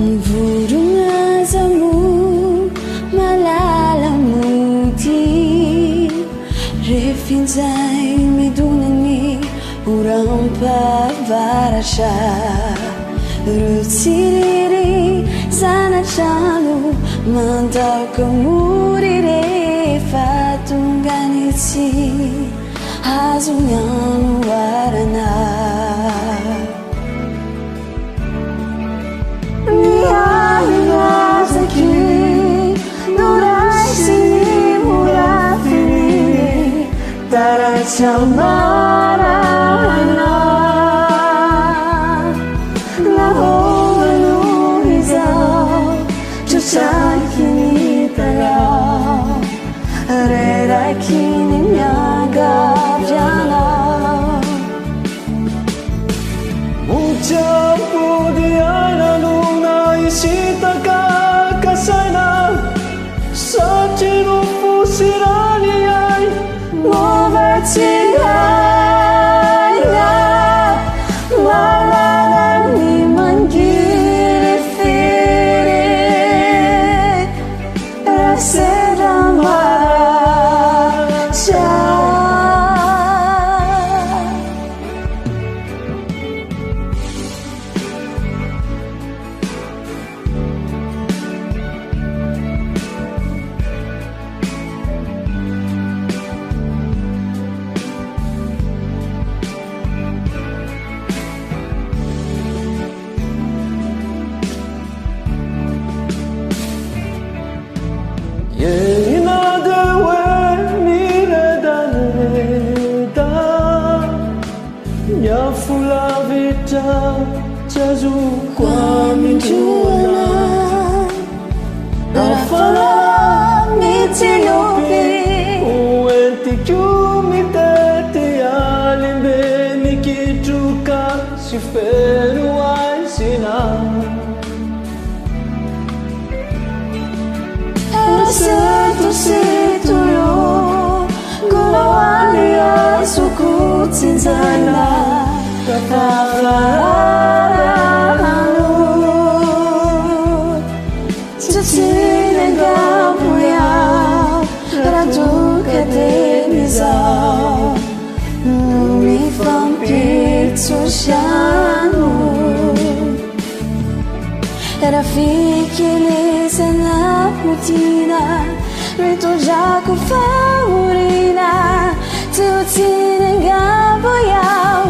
Burung azamu malalamuti Refinzai midunani urang pavarasha Rutsiriri sana chalu mantau kemurire fatunganitsi Hazunyan warana Chamarana La honu izao Chusakini tarao Rera kini nyaga jana Mucha pudiana luna ishitaka kasana Sachiro fusirani ai Fula vita jazu kwa minjuana Nafala mitilopi Uenti kumidete alimbe nikituka Siferu aisina Setu situyo Gulawali asuku tinzana Tafarahanu Tutine gabuyao Raduka denizao Numi vampir tsushanu Rafiki lisana putina Rito jaku favorina Tutine gabuyao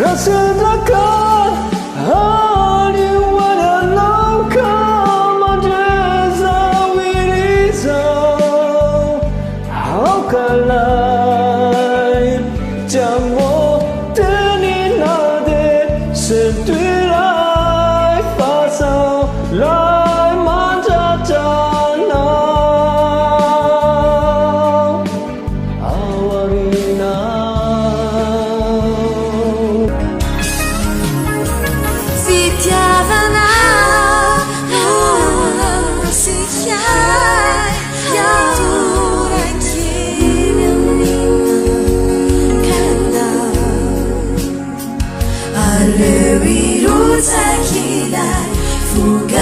Rasadaka Hari wana kama jeza wiriza Haukalai Jamo teninade Senturai fasau Lai manjatana Awarina Fitiavana Sichai Yatura Kilium Kanda Alewi Ruta Kilai Fuga